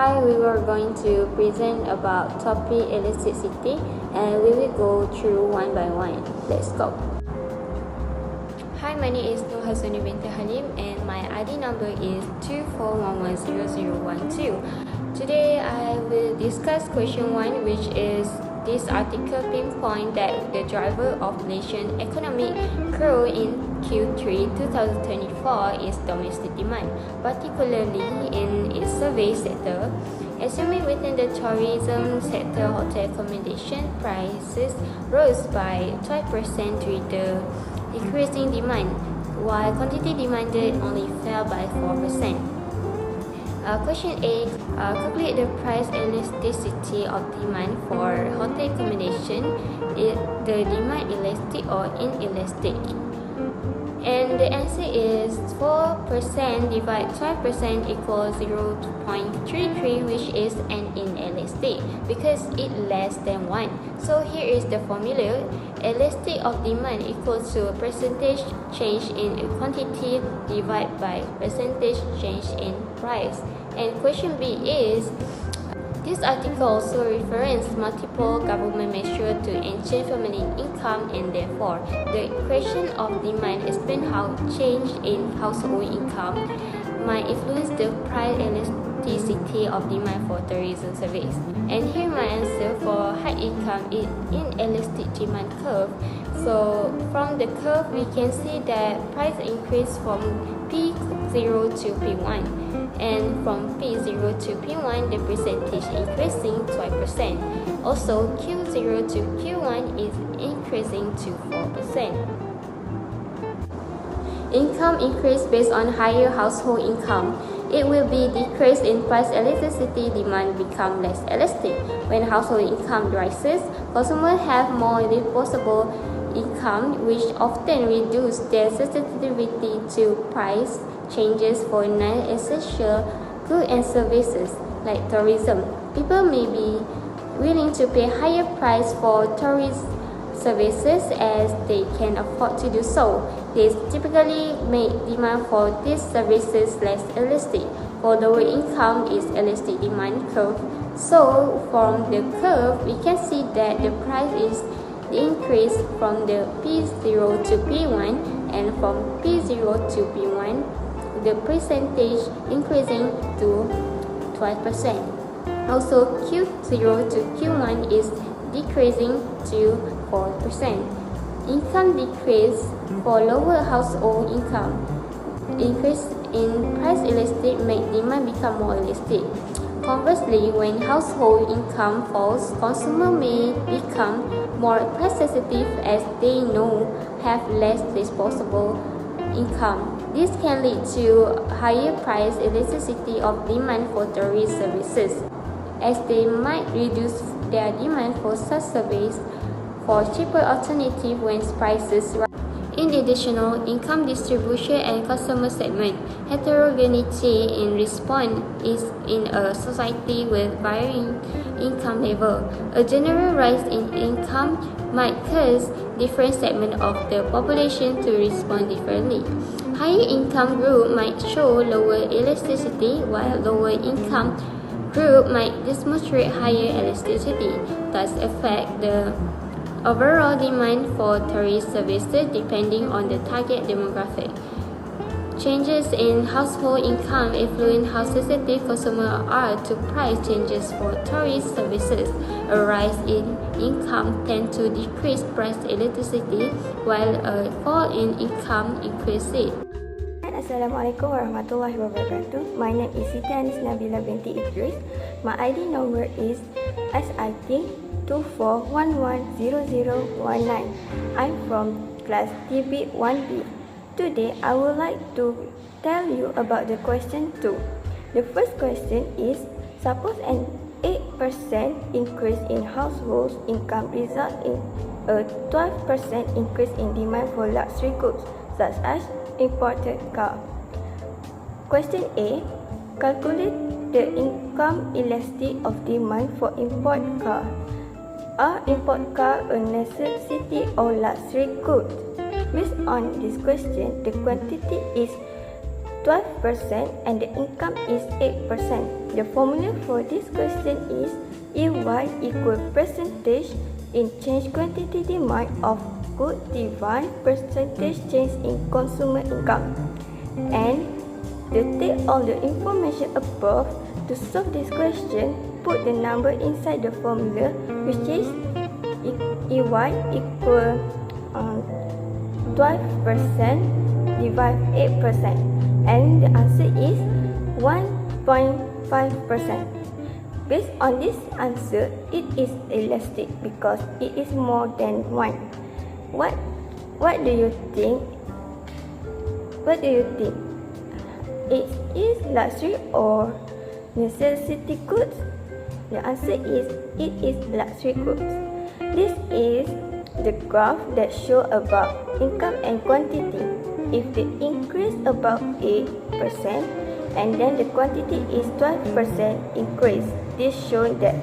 Hi, we were going to present about topic elasticity and we will go through one by one. Let's go. Hi, my name is Nur Hasani binti Halim and my ID number is 24110012. Today I will discuss question 1, which is this article pinpoint that the driver of Malaysian economic growth in Q3 2024 is domestic demand, particularly in its service sector. Assuming within the tourism sector, hotel accommodation prices rose by 12% due to the increasing demand, while quantity demanded only fell by 4%. Question A. Calculate the price elasticity of demand for hotel accommodation. Is the demand elastic or inelastic? And the answer is 4% divided 12% equals 0.33, which is an inelastic because it less than 1. So here is the formula. Elastic of demand equals to percentage change in quantity divided by percentage change in price. And question B is, this article also references multiple government measures to enhance family income, and therefore the equation of demand explains how change in household income might influence the price elasticity of demand for tourism service. And here my answer for high income is inelastic demand curve. So from the curve we can see that price increase from P0 to P1, and from P0 to P1 the percentage increasing 12%. Also Q0 to Q1 is increasing to 4%. Income increase based on higher household income. It will be decreased in price elasticity. Demand become less elastic. When household income rises, consumers have more disposable income, which often reduce their sensitivity to price changes for non-essential goods and services like tourism. People may be willing to pay higher price for tourist services as they can afford to do so. This typically make demand for these services less elastic. For lower income is elastic demand curve. So from the curve we can see that the price is increased from the P0 to P1, and from P0 to P1 the percentage increasing to 12%. Also Q0 to Q1 is decreasing to 4%. Income decrease for lower household income. Increase in price elastic make demand become more elastic. Conversely, when household income falls, consumers may become more price sensitive as they know have less disposable income. This can lead to higher price elasticity of demand for tourist services, as they might reduce their demand for such service for cheaper alternative when prices rise. In additional income distribution and customer segment, heterogeneity in response is in a society with varying income level. A general rise in income might cause different segments of the population to respond differently. Higher income group might show lower elasticity, while lower income group might demonstrate higher elasticity, thus affect the overall demand for tourist services depending on the target demographic. Changes in household income influence how sensitive consumers are to price changes for tourist services. A rise in income tends to decrease price elasticity, while a fall in income increases it. Assalamualaikum warahmatullahi wabarakatuh. My name is Siti Anis Nabila binti Idris. My ID number is SIT 24110019. I'm from class TB 1B. Today, I would like to tell you about the question 2. The first question is, suppose an 8% increase in household income results in a 12% increase in demand for luxury goods, such as imported car. Question A. Calculate the income elasticity of demand for import car. Are import car a necessity or luxury good? Based on this question, the quantity is 12% and the income is 8%. The formula for this question is EY equal percentage in change quantity demand of good divided percentage change in consumer income. And to take all the information above, to solve this question, put the number inside the formula, which is EY equal 12% divide 8%, and the answer is 1.5%. Based on this answer, it is elastic because it is more than 1. What do you think? What do you think? It is luxury or necessity goods? The answer is it is luxury goods. This is the graph that shows about income and quantity. If the increase about 8% and then the quantity is 12% increase, this shows that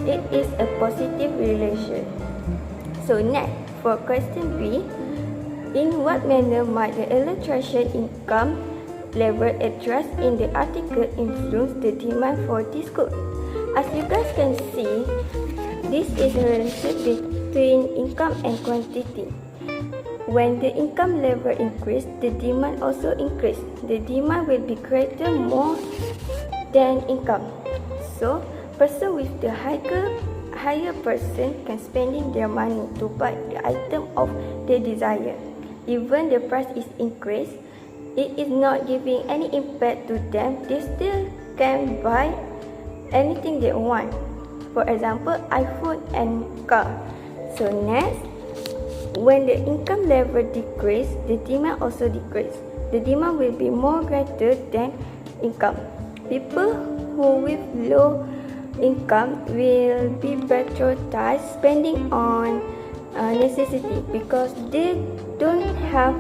it is a positive relation. So next, for question B, in what manner might the electrician income level addressed in the article influence the demand for this good? As you guys can see, this is a relation between income and quantity. When the income level increase, the demand also increase. The demand will be greater more than income. So, person with the higher person can spending their money to buy the item of their desire. Even the price is increased, it is not giving any impact to them. They still can buy anything they want. For example, iPhone and car. So next, when the income level decrease, the demand also decrease. The demand will be more greater than income. People who with low income will be prioritized spending on necessity because they don't have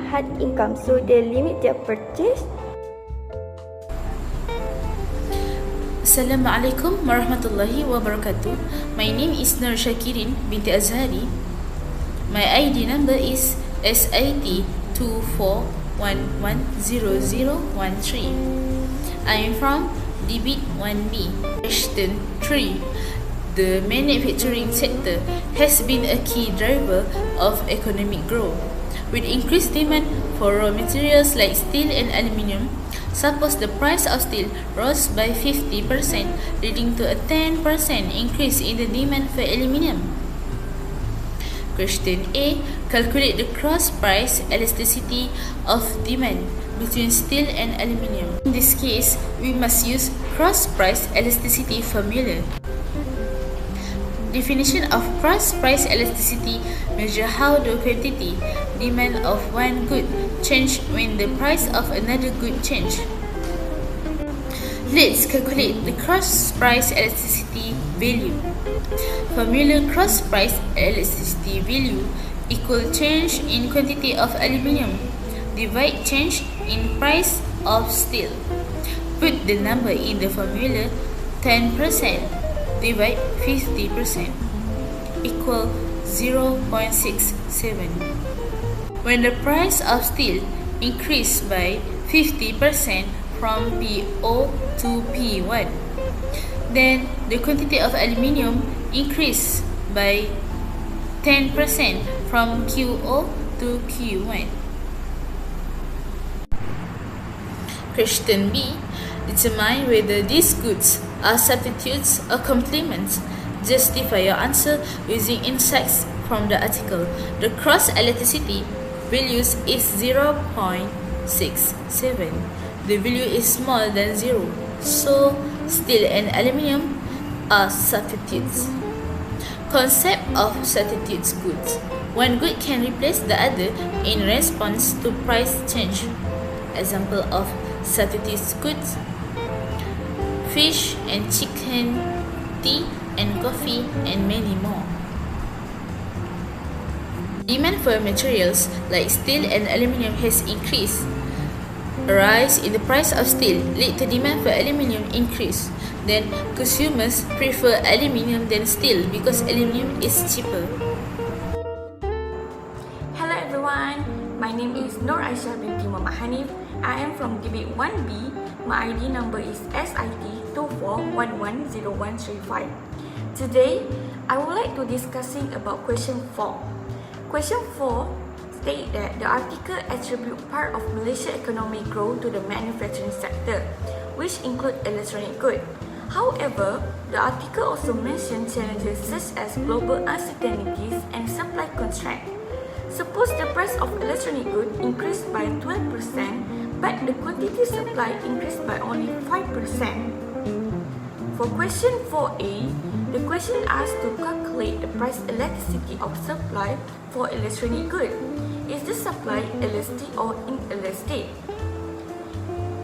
hard income, so they limit their purchase. Assalamualaikum warahmatullahi wabarakatuh. My name is Nur Syakirin binti Azhari. My ID number is SIT 24110013. I am from Debit 1B. Question 3. The manufacturing sector has been a key driver of economic growth. With increased demand for raw materials like steel and aluminium, suppose the price of steel rose by 50%, leading to a 10% increase in the demand for aluminium. Question A. Calculate the cross price elasticity of demand between steel and aluminium. In this case, we must use cross price elasticity formula. Definition of cross price elasticity measure how the quantity demand of one good change when the price of another good change. Let's calculate the cross price elasticity value. Formula cross price elasticity value equal change in quantity of aluminium divide change in price of steel. Put the number in the formula. 10% divide 50% equal 0.67. When the price of steel increased by 50% from PO to P1, then the quantity of aluminium increased by 10% from QO to Q1. Question B. Determine whether these goods are substitutes or complements. Justify your answer using insights from the article. The cross elasticity values is 0.67. The value is smaller than 0, so steel and aluminium are substitutes. Concept of substitutes goods. One good can replace the other in response to price change. Example of substitutes goods: fish and chicken, tea and coffee, and many more. Demand for materials like steel and aluminium has increased. A rise in the price of steel led to demand for aluminium increase. Then consumers prefer aluminium than steel because aluminium is cheaper. Hello everyone, my name is Nur Aisyah binti Muhammad Hanif. I am from debate 1B. My ID number is SIT24110135. Today, I would like to discussing about question 4. Question 4 state that the article attribute part of Malaysia economic growth to the manufacturing sector, which include electronic goods. However, the article also mentioned challenges such as global uncertainties and supply constraints. Suppose the price of electronic goods increased by 12%, but the quantity supply increased by only 5%. For question 4A, the question asks to calculate the price elasticity of supply for electronic goods. Is the supply elastic or inelastic?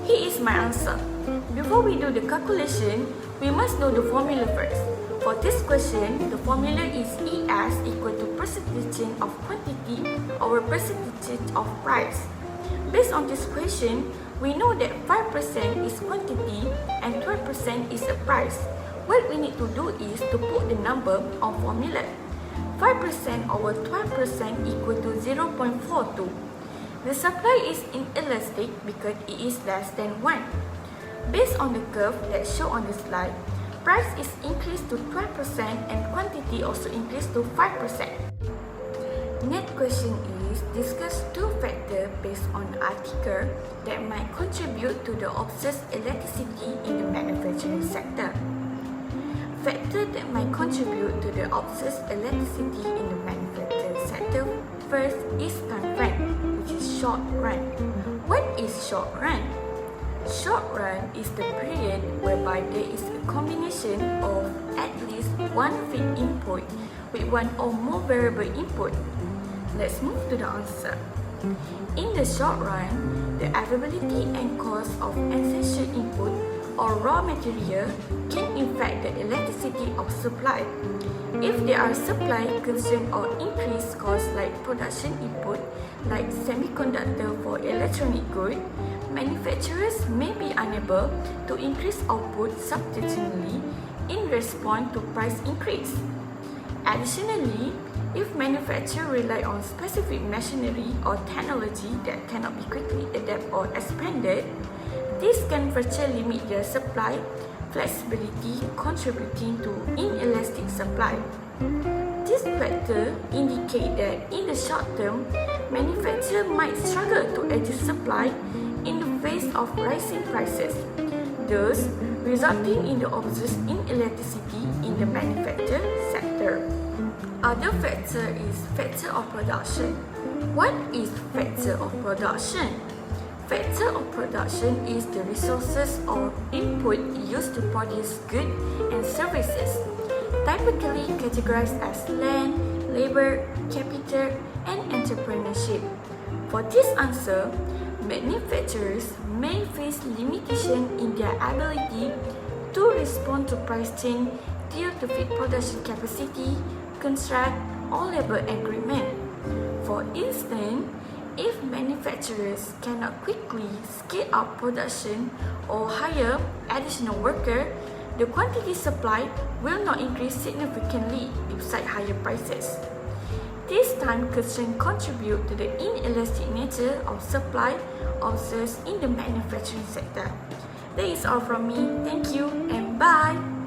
Here is my answer. Before we do the calculation, we must know the formula first. For this question, the formula is ES equal to percentage of quantity over percentage of price. Based on this question, we know that 5% is quantity and 12% is a price. What we need to do is to put the number on formula. 5% over 12% equal to 0.42. The supply is inelastic because it is less than 1. Based on the curve that shown on the slide, price is increased to 12% and quantity also increased to 5%. Next question is discuss two factors based on the article that might contribute to the observed elasticity in the manufacturing sector. Factors that might contribute to the observed elasticity in the manufacturing sector first is time frame, which is short run. What is short run? Short run is the period whereby there is a combination of at least one fixed input with one or more variable input. Let's move to the answer. In the short run, the availability and cost of essential input or raw material can affect the elasticity of supply. If there are supply constraints or increased costs like production input, like semiconductor for electronic goods, manufacturers may be unable to increase output substantially in response to price increase. Additionally, if manufacturers rely on specific machinery or technology that cannot be quickly adapted or expanded, this can further limit their supply flexibility, contributing to inelastic supply. This factor indicate that in the short term, manufacturers might struggle to adjust supply in the face of rising prices, thus resulting in the observed inelasticity in the manufacturing sector. Other factor is factor of production. What is factor of production? Factor of production is the resources or input used to produce goods and services, typically categorized as land, labor, capital, and entrepreneurship. For this answer, manufacturers may face limitation in their ability to respond to price change due to fit production capacity, contract, or labor agreement. For instance, if manufacturers cannot quickly scale up production or hire additional workers, the quantity supplied will not increase significantly despite higher prices. This time constraint contribute to the inelastic nature of supply observed in the manufacturing sector. That is all from me. Thank you and bye!